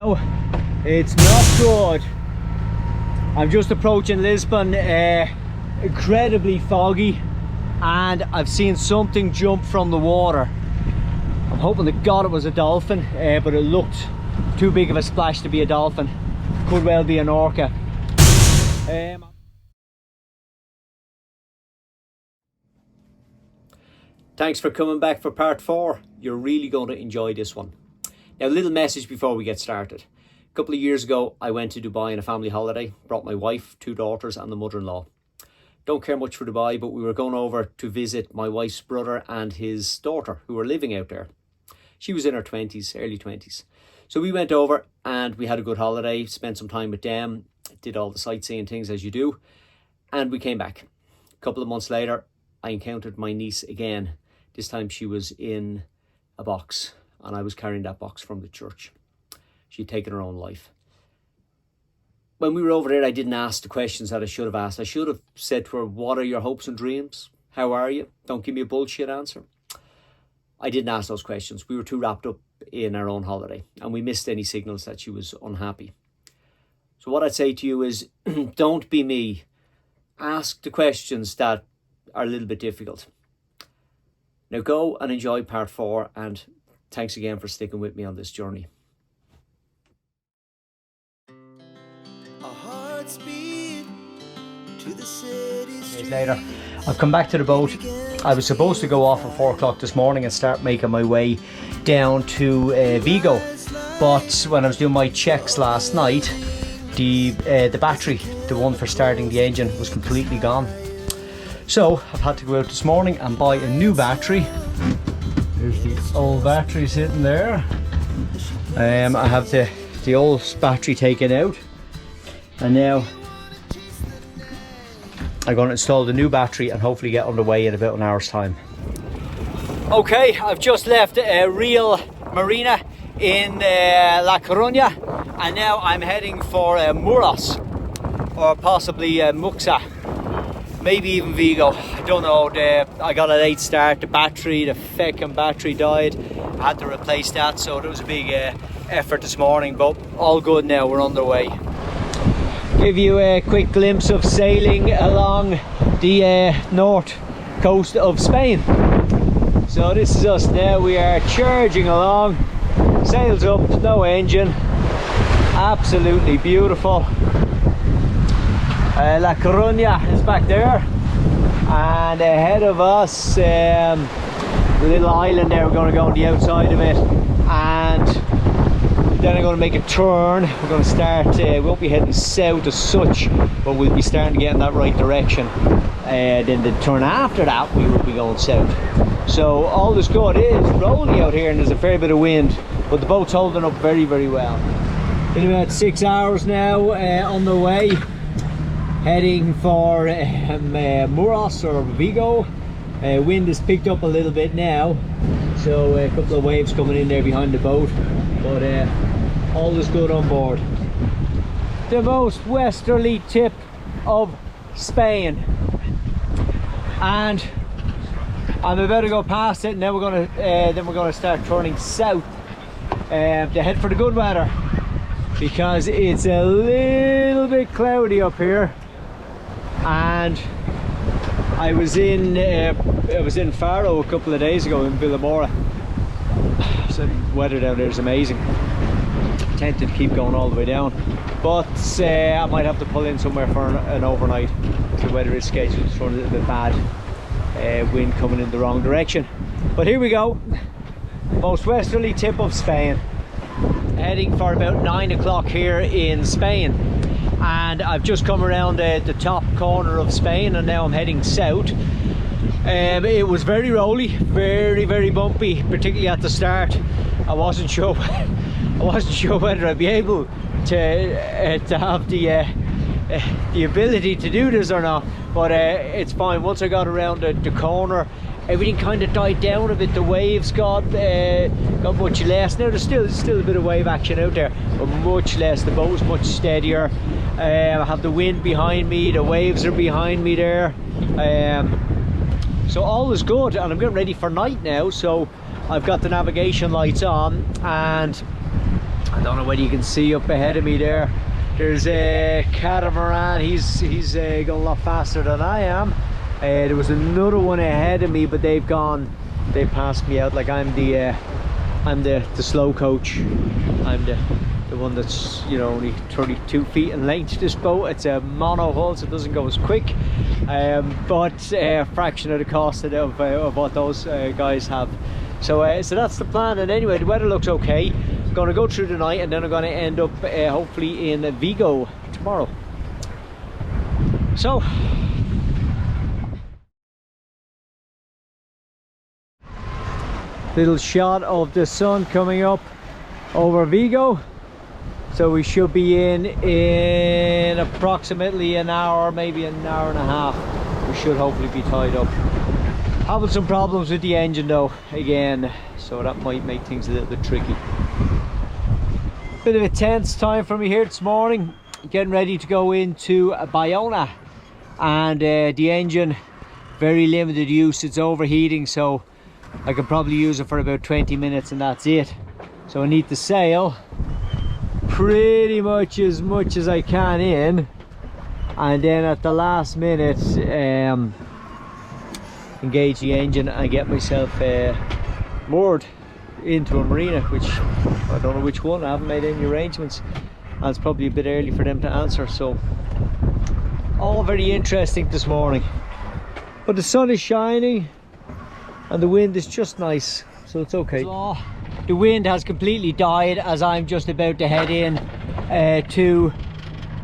Oh, it's not good. I'm just approaching Lisbon, incredibly foggy, and I've seen something jump from the water. I'm hoping to God it was a dolphin, but it looked too big of a splash to be a dolphin. Could well be an orca. Thanks for coming back for part 4. You're really going to enjoy this one. Now, a little message before we get started. A couple of years ago, I went to Dubai on a family holiday, brought my wife, 2 daughters and the mother-in-law. Don't care much for Dubai, but we were going over to visit my wife's brother and his daughter, who were living out there. She was in her 20s, early 20s. So we went over and we had a good holiday, spent some time with them, did all the sightseeing things as you do, and we came back. A couple of months later, I encountered my niece again. This time she was in a box, and I was carrying that box from the church. She'd taken her own life. When we were over there, I didn't ask the questions that I should have asked. I should have said to her, what are your hopes and dreams? How are you? Don't give me a bullshit answer. I didn't ask those questions. We were too wrapped up in our own holiday, and we missed any signals that she was unhappy. So what I'd say to you is, don't be me. Ask the questions that are a little bit difficult. Now go and enjoy part 4, and thanks again for sticking with me on this journey. Days later, I've come back to the boat. I was supposed to go off at 4 o'clock this morning and start making my way down to Vigo, but when I was doing my checks last night, the battery, the one for starting the engine, was completely gone. So I've had to go out this morning and buy a new battery. There's the old battery sitting there. I have the old battery taken out, and now I'm going to install the new battery and hopefully get underway in about an hour's time. Okay, I've just left a real marina in La Coruna, and now I'm heading for Muros, or possibly Muxa. Maybe even Vigo, I don't know. I got a late start, the feckin' battery died. I had to replace that, so there was a big effort this morning, but all good now, we're on the way. Give you a quick glimpse of sailing along the north coast of Spain. So this is us now, we are charging along, sails up, no engine, absolutely beautiful. La Coruna is back there, and ahead of us, the little island there, we're going to go on the outside of it, and then I'm going to make a turn. We're going to start, we won't be heading south as such, but we'll be starting to get in that right direction. Then the turn after that, we will be going south. So all is good. It is rolling out here and there's a fair bit of wind, but the boat's holding up very, very well. Been about 6 hours now on the way, heading for Muros or Vigo. Wind has picked up a little bit now, so a couple of waves coming in there behind the boat, but all is good on board. The most westerly tip of Spain, and I'm about to go past it, and then we're gonna start turning south to head for the good weather, because it's a little bit cloudy up here. And I was in Faro a couple of days ago in Villamora. So the weather down there is amazing. Tempted to keep going all the way down, but I might have to pull in somewhere for an overnight. The weather is scheduled to turn a little bit bad. Wind coming in the wrong direction. But here we go. Most westerly tip of Spain. Heading for about 9 o'clock here in Spain. And I've just come around the top corner of Spain, and now I'm heading south. It was very rolly, very, very bumpy, particularly at the start. I wasn't sure whether I'd be able to have the ability to do this or not, but it's fine. Once I got around the corner, everything kind of died down a bit. The waves got much less. Now there's still a bit of wave action out there, but much less. The boat was much steadier. I have the wind behind me, the waves are behind me there, so all is good. And I'm getting ready for night now, so I've got the navigation lights on, and I don't know whether you can see up ahead of me there. There's a catamaran. He's going a lot faster than I am. There was another one ahead of me, but they passed me out. Like I'm the slow coach. I'm the one that's, you know, only 32 feet in length. This boat, it's a mono hull, so it doesn't go as quick, but a fraction of the cost of what those guys have. So so that's the plan. And anyway, the weather looks okay. I'm going to go through the night, and then I'm going to end up hopefully in Vigo tomorrow. So little shot of the sun coming up over Vigo. So we should be in approximately an hour, maybe an hour and a half. We should hopefully be tied up. Having some problems with the engine though, again, so that might make things a little bit tricky. Bit of a tense time for me here this morning. Getting ready to go into Baiona, and the engine, very limited use. It's overheating, so I can probably use it for about 20 minutes and that's it. So I need to sail pretty much as I can in, and then at the last minute engage the engine and get myself moored into a marina, which I don't know which one. I haven't made any arrangements, and it's probably a bit early for them to answer. So all very interesting this morning, but the sun is shining and the wind is just nice, so it's okay. The wind has completely died as I'm just about to head in to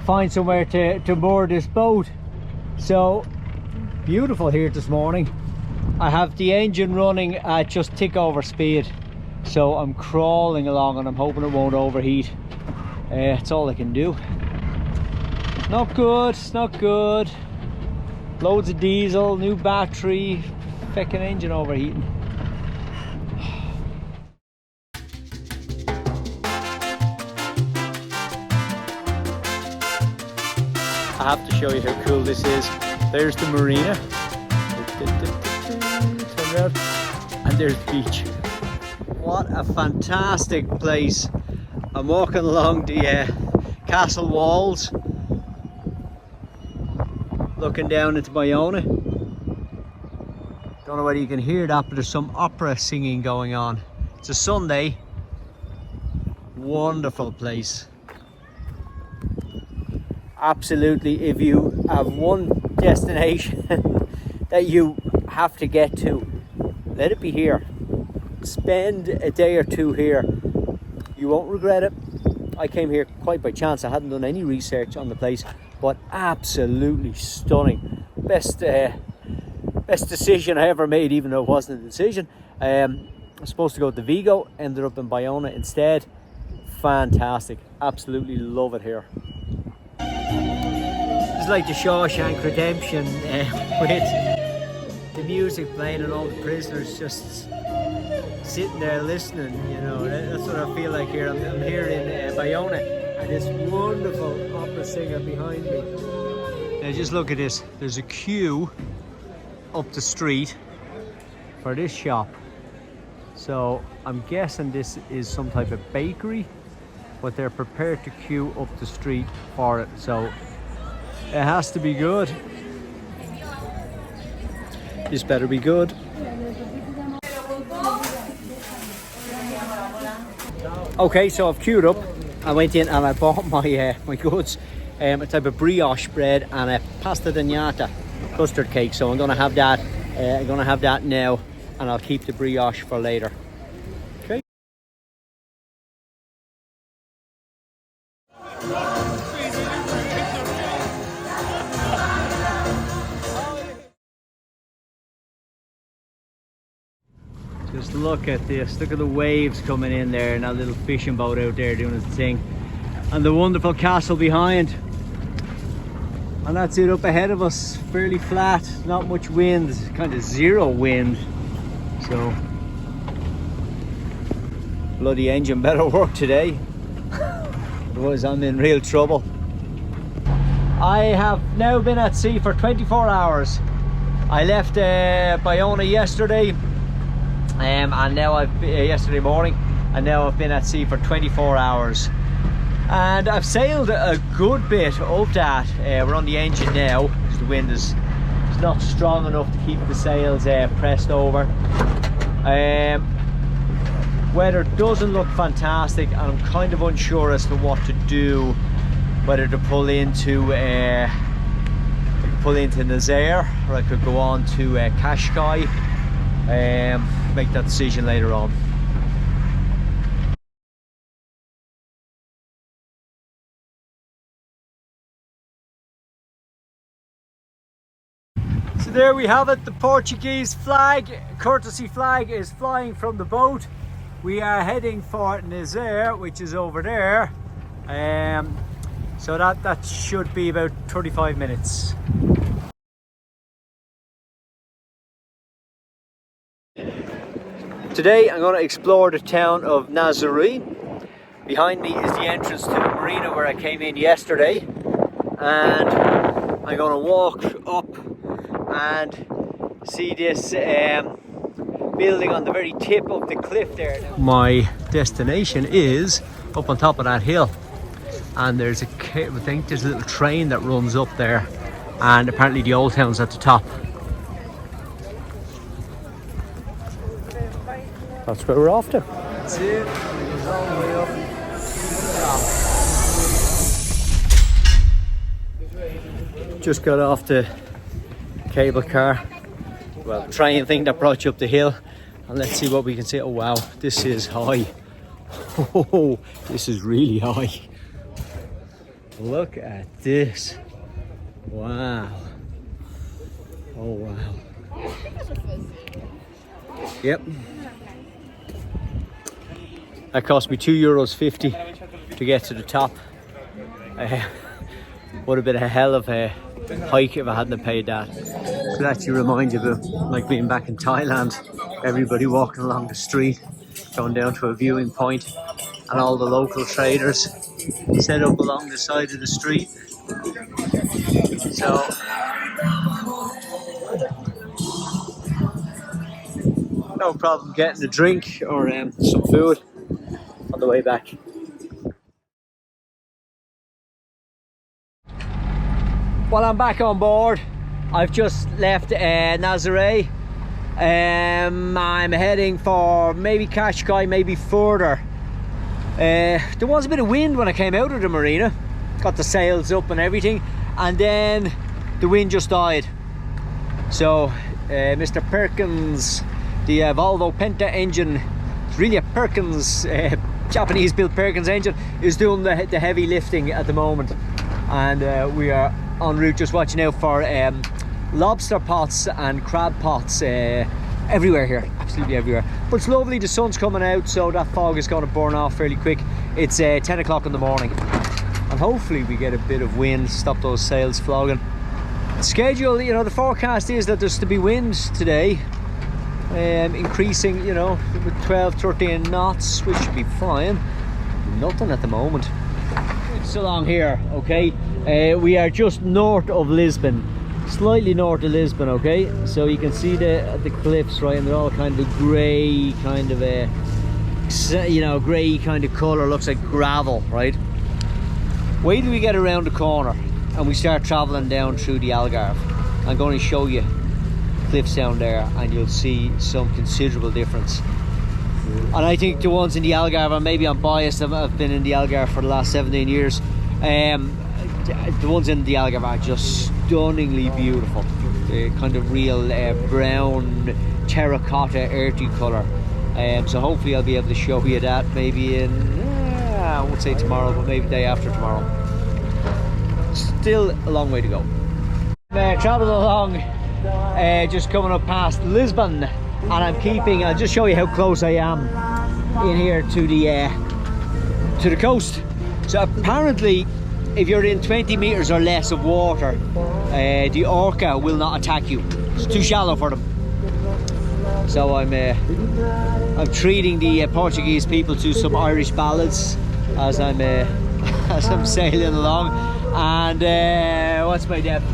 find somewhere to moor this boat. So beautiful here this morning. I have the engine running at just tick over speed, so I'm crawling along and I'm hoping it won't overheat. It's all I can do. Not good, it's not good. Loads of diesel, new battery, feckin' engine overheating. I have to show you how cool this is. There's the marina, turn around, and there's the beach. What a fantastic place. I'm walking along the castle walls, looking down into Baiona. Don't know whether you can hear that, but there's some opera singing going on. It's a Sunday. Wonderful place. Absolutely, if you have one destination that you have to get to, let it be here. Spend a day or two here. You won't regret it. I came here quite by chance. I hadn't done any research on the place, but absolutely stunning. Best decision I ever made, even though it wasn't a decision. I was supposed to go to Vigo, ended up in Baiona instead. Fantastic. Absolutely love it here. It's like the Shawshank Redemption with the music playing and all the prisoners just sitting there listening, you know. That's what I feel like here. I'm here in Baiona, and this wonderful opera singer behind me. Now just look at this. There's a queue up the street for this shop. So I'm guessing this is some type of bakery, but they're prepared to queue up the street for it. So it has to be good. This better be good. Okay, so I've queued up. I went in and I bought my my goods, a type of brioche bread and a pasta d'agnata custard cake. So I'm gonna have that. I'm gonna have that now, and I'll keep the brioche for later. Okay. Just look at this, look at the waves coming in there, and that little fishing boat out there doing its thing, and the wonderful castle behind. And that's it up ahead of us, fairly flat, not much wind, kind of zero wind. So, bloody engine better work today, otherwise I'm in real trouble. I have now been at sea for 24 hours. I left Baiona yesterday. And now yesterday morning, and now I've been at sea for 24 hours. And I've sailed a good bit of that. We're on the engine now because the wind is not strong enough to keep the sails pressed over. Weather doesn't look fantastic, and I'm kind of unsure as to what to do, whether to pull into Nazare, or I could go on to Cascais. Make that decision later on. So there we have it, the Portuguese flag, courtesy flag, is flying from the boat. We are heading for Nazare, which is over there. So that should be about 35 minutes. Today I'm going to explore the town of Nazare. Behind me is the entrance to the marina where I came in yesterday, and I'm going to walk up and see this building on the very tip of the cliff there. My destination is up on top of that hill, and there's I think there's a little train that runs up there, and apparently the old town's at the top. That's where we're off to. That's it. It's all the way up. Just got off the cable car, well, train thing that brought you up the hill, and let's see what we can see. Oh wow, this is high. Oh, this is really high. Look at this. Wow. Oh wow. Yep. That cost me €2.50 to get to the top. Would have been a hell of a hike if I hadn't paid that. It actually reminds you of like being back in Thailand. Everybody walking along the street, going down to a viewing point, and all the local traders set up along the side of the street. So no problem getting a drink or some food on the way back. Well, I'm back on board. I've just left Nazare. I'm heading for maybe Cascais, maybe further. There was a bit of wind when I came out of the marina. Got the sails up and everything, and then the wind just died. So Mr. Perkins, the Volvo Penta engine, it's really a Perkins, Japanese built Perkins engine, is doing the heavy lifting at the moment. And we are en route, just watching out for lobster pots and crab pots everywhere here, absolutely everywhere. But it's lovely, the sun's coming out, so that fog is going to burn off fairly quick. It's 10 o'clock in the morning, and hopefully we get a bit of wind, stop those sails flogging. The schedule, you know, the forecast is that there's to be wind today, increasing, you know, with 12-13 knots, which should be fine. Nothing at the moment. It's along here, okay. We are just north of Lisbon, slightly north of Lisbon, okay. So you can see the cliffs, right, and they're all kind of grey, kind of a, you know, grey kind of colour, looks like gravel, right. Wait till we get around the corner and we start travelling down through the Algarve. I'm going to show you cliffs down there, and you'll see some considerable difference. And I think the ones in the Algarve, and maybe I'm biased, I've been in the Algarve for the last 17 years. The ones in the Algarve are just stunningly beautiful. The kind of real brown terracotta earthy colour. So hopefully I'll be able to show you that maybe in, I won't say tomorrow, but maybe the day after tomorrow. Still a long way to go. Travelling along, just coming up past Lisbon, and I'll just show you how close I am in here to the coast. So apparently, if you're in 20 meters or less of water, the Orca will not attack you. It's too shallow for them. So I'm treating the Portuguese people to some Irish ballads as I'm sailing along, And what's my depth?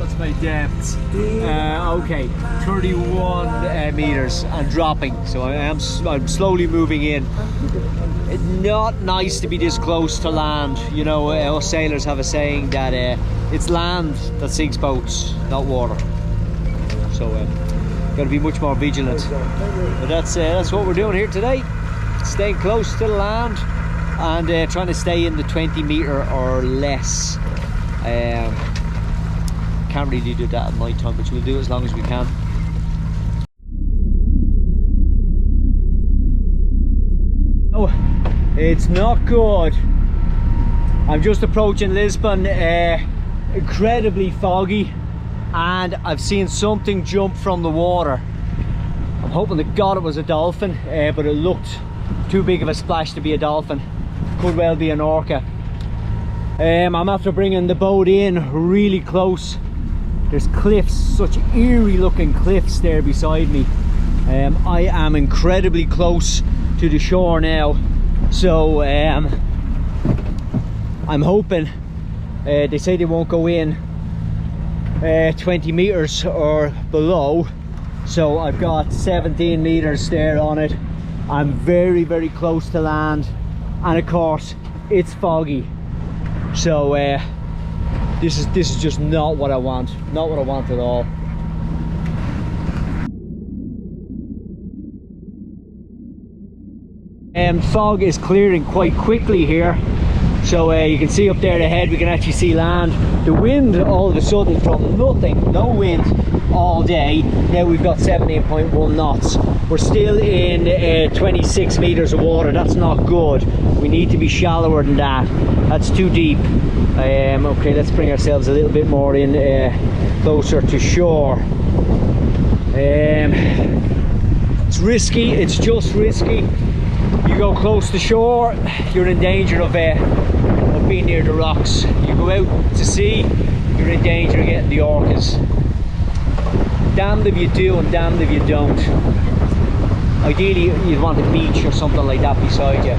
Okay, 31 meters and dropping. So I'm slowly moving in. It's not nice to be this close to land. You know, us sailors have a saying that it's land that sinks boats, not water. So got to be much more vigilant. But that's what we're doing here today. Staying close to the land and trying to stay in the 20 meter or less. Can't really do that at night time, but we'll do as long as we can. Oh, it's not good. I'm just approaching Lisbon, incredibly foggy, and I've seen something jump from the water. I'm hoping to God it was a dolphin, but it looked too big of a splash to be a dolphin. Could well be an orca. I'm after bringing the boat in really close. There's cliffs, such eerie looking cliffs there beside me. I am incredibly close to the shore now, so I'm hoping they say they won't go in 20 meters or below, so I've got 17 meters there on it. I'm very, very close to land, and of course it's foggy. So this is just not what I want. Not what I want at all. Fog is clearing quite quickly here. So you can see up there ahead, we can actually see land. The wind all of a sudden from nothing, no wind all day. Now we've got 17.1 knots. We're still in 26 meters of water. That's not good. We need to be shallower than that. That's too deep. Okay, let's bring ourselves a little bit more in, closer to shore. It's risky, it's just risky. You go close to shore, you're in danger of being near the rocks. You go out to sea, you're in danger of getting the orcas. Damned if you do and damned if you don't. Ideally you'd want a beach or something like that beside you.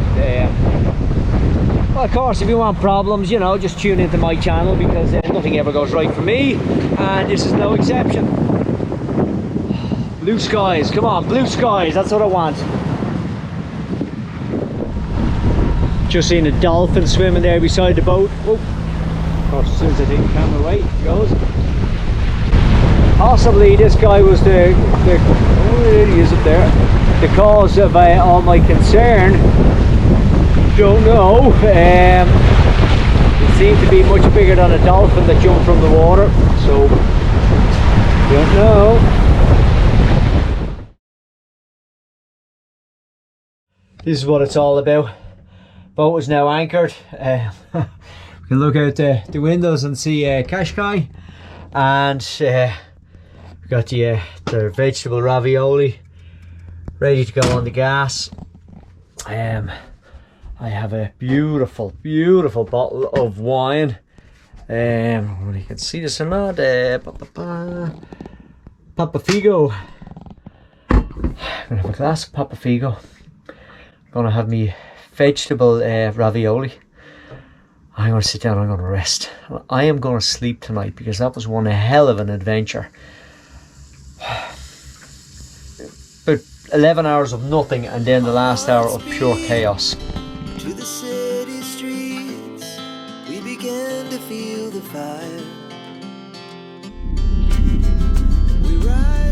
Well, of course, if you want problems, you know, just tune into my channel, because nothing ever goes right for me, and this is no exception. Blue skies, come on, blue skies, that's what I want. Just seen a dolphin swimming there beside the boat. Oh, of course, as soon as I take the camera away, it goes. Possibly this guy was the oh, there he is up there, the cause of all my concern. Don't know. It seemed to be much bigger than a dolphin that jumped from the water, so don't know. This is what it's all about. Boat is now anchored. We can look out the windows and see Cascais, and we've got the vegetable ravioli ready to go on the gas. I have a beautiful, beautiful bottle of wine. Well, you can see this or not. Papafigo. I'm gonna have a glass of Papafigo. I'm gonna have me vegetable ravioli. I'm gonna sit down, I'm gonna rest. I am gonna sleep tonight, because that was one hell of an adventure. About 11 hours of nothing, and then the last hour of pure chaos. To the city streets, we began to feel the fire. We ride